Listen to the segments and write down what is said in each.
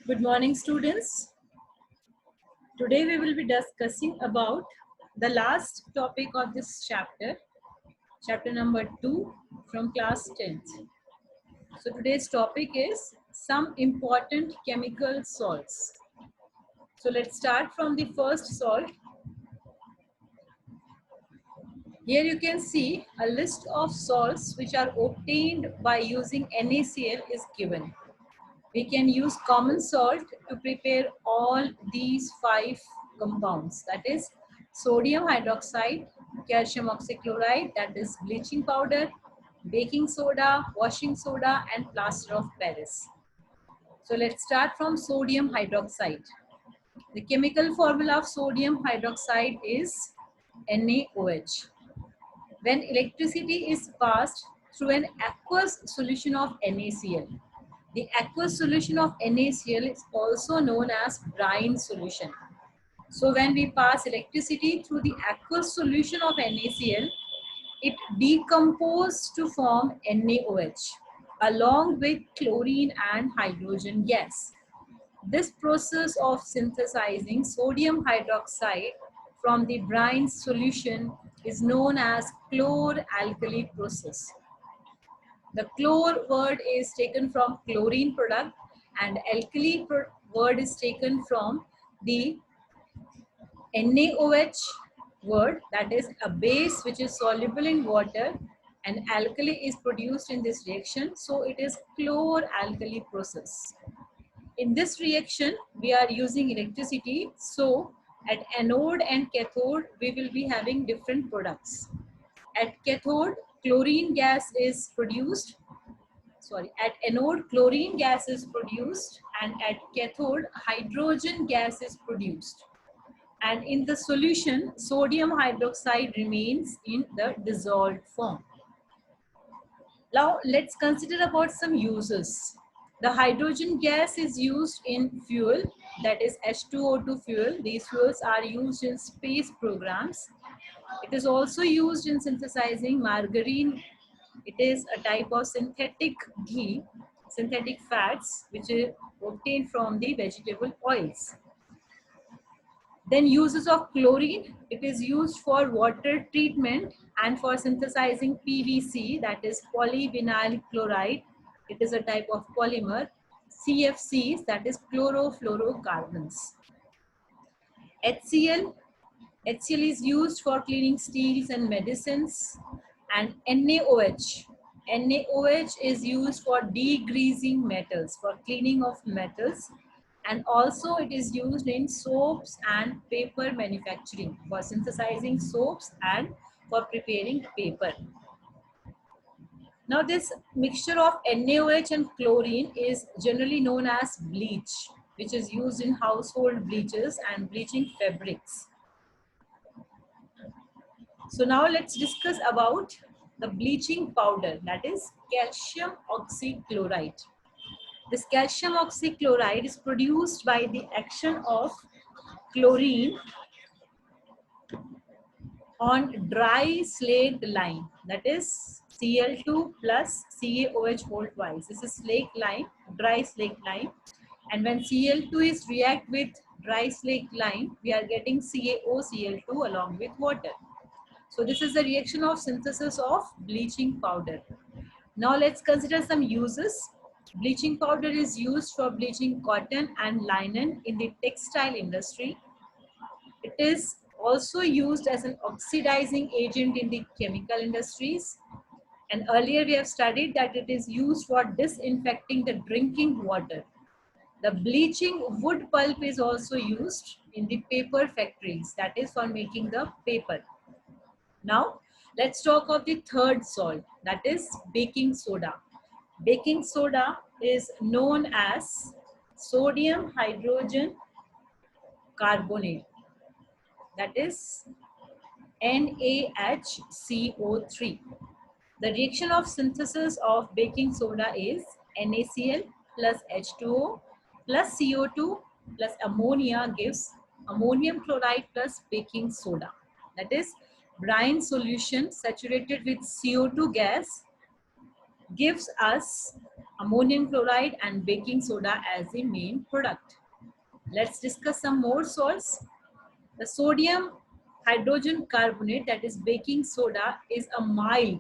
Good morning, students. Today we will be discussing about the last topic of this chapter number 2 from class 10th. So today's topic is some important chemical salts. So let's start from the first salt. Here you can see a list of salts which are obtained by using NaCl is given. We can use common salt to prepare all these 5 compounds, that is sodium hydroxide, calcium oxychloride, that is bleaching powder, baking soda, washing soda, and plaster of Paris. So let's start from sodium hydroxide. The chemical formula of sodium hydroxide is NaOH. When electricity is passed through an aqueous solution of NaCl, the aqueous solution of NaCl is also known as brine solution. So when we pass electricity through the aqueous solution of NaCl, it decomposes to form NaOH along with chlorine and hydrogen gas. This process of synthesizing sodium hydroxide from the brine solution is known as chlor-alkali process. The chlor word is taken from chlorine product and alkali word is taken from the NaOH word, that is a base which is soluble in water, and alkali is produced in this reaction, so it is chlor-alkali process. In this reaction we are using electricity, so at anode and cathode we will be having different products. At cathode chlorine gas is produced, at anode chlorine gas is produced, and at cathode hydrogen gas is produced. And in the solution, sodium hydroxide remains in the dissolved form. Now let's consider about some uses. The hydrogen gas is used in fuel, that is H2O2 fuel. These fuels are used in space programs. It is also used in synthesizing margarine. It is a type of synthetic ghee, synthetic fats, which is obtained from the vegetable oils. Then uses of chlorine, it is used for water treatment and for synthesizing PVC, that is polyvinyl chloride. It is a type of polymer. CFCs, that is chlorofluorocarbons. HCl is used for cleaning steels and medicines. And NaOH is used for degreasing metals, for cleaning of metals, and also it is used in soaps and paper manufacturing, for synthesizing soaps and for preparing paper. Now this mixture of NaOH and chlorine is generally known as bleach, which is used in household bleaches and bleaching fabrics. So now let's discuss about the bleaching powder, that is calcium oxychloride. This calcium oxychloride is produced by the action of chlorine on dry slaked lime, that is Cl2 plus CaOH whole twice. This is slaked lime, dry slaked lime, and when Cl2 is react with dry slaked lime, we are getting CaOCl2 along with water. So this is the reaction of synthesis of bleaching powder. Now let's consider some uses. Bleaching powder is used for bleaching cotton and linen in the textile industry. It is also used as an oxidizing agent in the chemical industries. And earlier we have studied that it is used for disinfecting the drinking water. The bleaching wood pulp is also used in the paper factories, that is for making the paper. Now let's talk of the third salt, that is baking soda. Baking soda is known as sodium hydrogen carbonate, that is NaHCO3. The reaction of synthesis of baking soda is NaCl plus H2O plus CO2 plus ammonia gives ammonium chloride plus baking soda. That is brine solution saturated with CO2 gas gives us ammonium chloride and baking soda as the main product. Let's discuss some more salts. The sodium hydrogen carbonate, that is baking soda, is a mild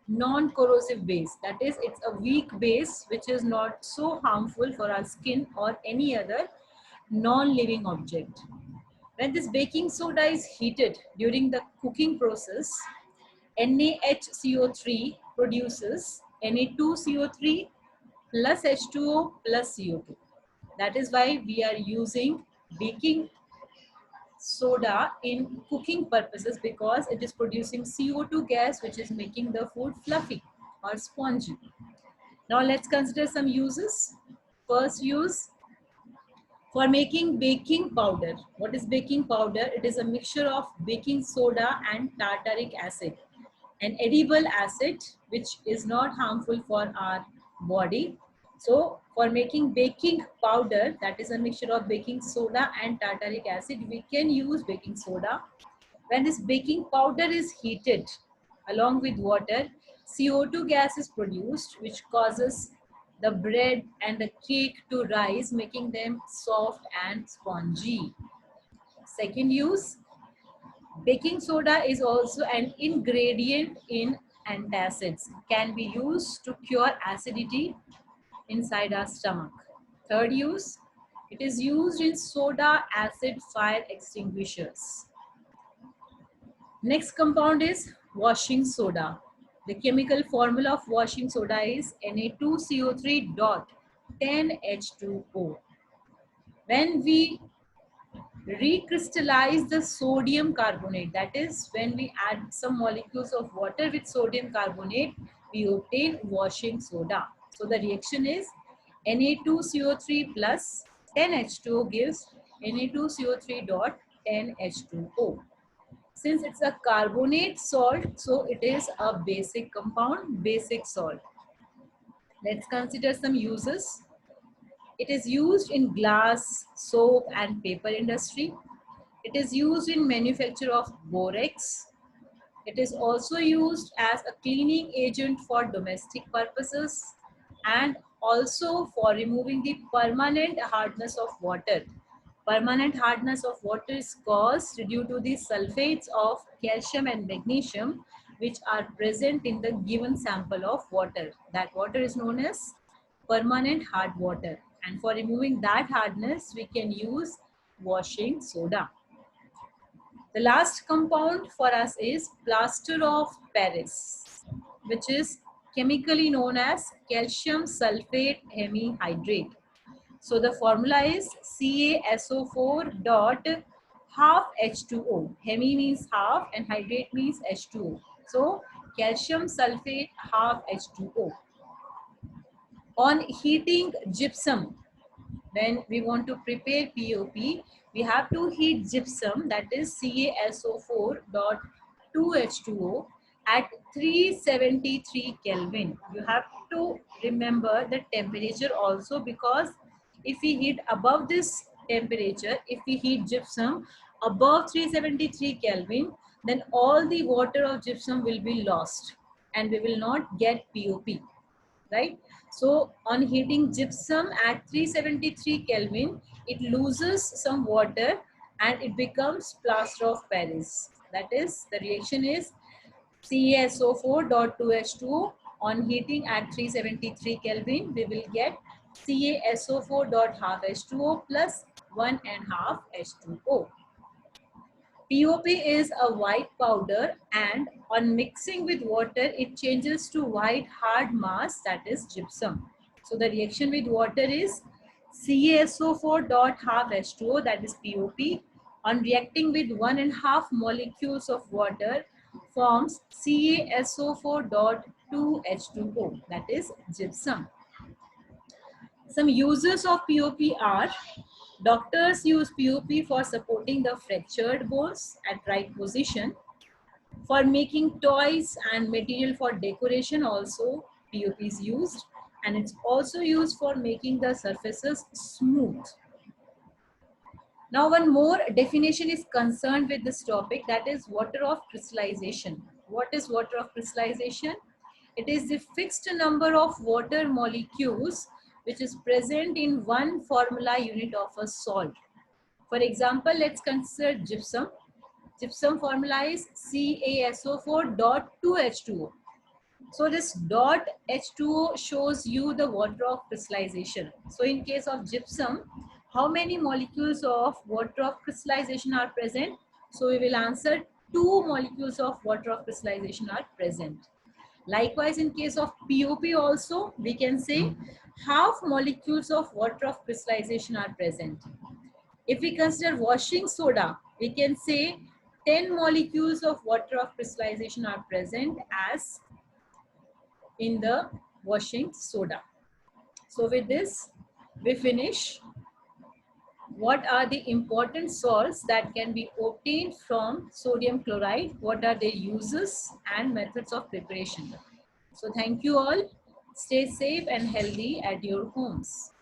non-corrosive base. That is, it's a weak base which is not so harmful for our skin or any other non-living object. When this baking soda is heated during the cooking process, NaHCO3 produces Na2CO3 plus H2O plus CO2. That is why we are using baking soda in cooking purposes, because it is producing CO2 gas which is making the food fluffy or spongy. Now let's consider some uses. First use, for making baking powder. What is baking powder? It is a mixture of baking soda and tartaric acid, an edible acid which is not harmful for our body. So for making baking powder, that is a mixture of baking soda and tartaric acid, we can use baking soda. When this baking powder is heated along with water, CO2 gas is produced, which causes the bread and the cake to rise, making them soft and spongy. Second use, baking soda is also an ingredient in antacids, can be used to cure acidity inside our stomach. Third use, it is used in soda acid fire extinguishers. Next compound is washing soda. The chemical formula of washing soda is Na2CO3 dot 10H2O. When we recrystallize the sodium carbonate, that is when we add some molecules of water with sodium carbonate, we obtain washing soda. So the reaction is Na2CO3 plus 10H2O gives Na2CO3 dot 10H2O. Since it's a carbonate salt, so it is a basic compound, basic salt. Let's consider some uses. It is used in glass, soap and paper industry. It is used in manufacture of borax. It is also used as a cleaning agent for domestic purposes and also for removing the permanent hardness of water. Permanent hardness of water is caused due to the sulfates of calcium and magnesium which are present in the given sample of water. That water is known as permanent hard water. And for removing that hardness, we can use washing soda. The last compound for us is plaster of Paris, which is chemically known as calcium sulfate hemihydrate. So the formula is CaSO4 dot half H2O. Hemi means half and hydrate means H2O. So calcium sulfate half H2O. On heating gypsum, when we want to prepare POP, we have to heat gypsum, that is CaSO4 dot 2H2O at 373 Kelvin. You have to remember the temperature also, because if we heat above this temperature, if we heat gypsum above 373 Kelvin, then all the water of gypsum will be lost and we will not get POP, right? So on heating gypsum at 373 Kelvin, it loses some water and it becomes plaster of Paris. That is, the reaction is CaSO4 dot 2H2O. On heating at 373 Kelvin, we will get CaSO4 dot half H2O plus 1.5 H2O. POP is a white powder and on mixing with water, it changes to white hard mass, that is gypsum. So the reaction with water is CaSO4 dot half H2O, that is POP, on reacting with 1.5 molecules of water forms CaSO4 dot 2H2O, that is gypsum. Some uses of POP are: doctors use POP for supporting the fractured bones at right position. For making toys and material for decoration also POP is used, and it's also used for making the surfaces smooth. Now one more definition is concerned with this topic, that is water of crystallization. What is water of crystallization? It is the fixed number of water molecules which is present in one formula unit of a salt. For example, let's consider gypsum. Gypsum formula is CaSO4 dot 2H2O. So this dot H2O shows you the water of crystallization. So in case of gypsum, how many molecules of water of crystallization are present? So we will answer 2 molecules of water of crystallization are present. Likewise, in case of POP also, we can say half molecules of water of crystallization are present. If we consider washing soda, we can say 10 molecules of water of crystallization are present as in the washing soda. So with this, we finish. What are the important salts that can be obtained from sodium chloride? What are their uses and methods of preparation? So thank you all. Stay safe and healthy at your homes.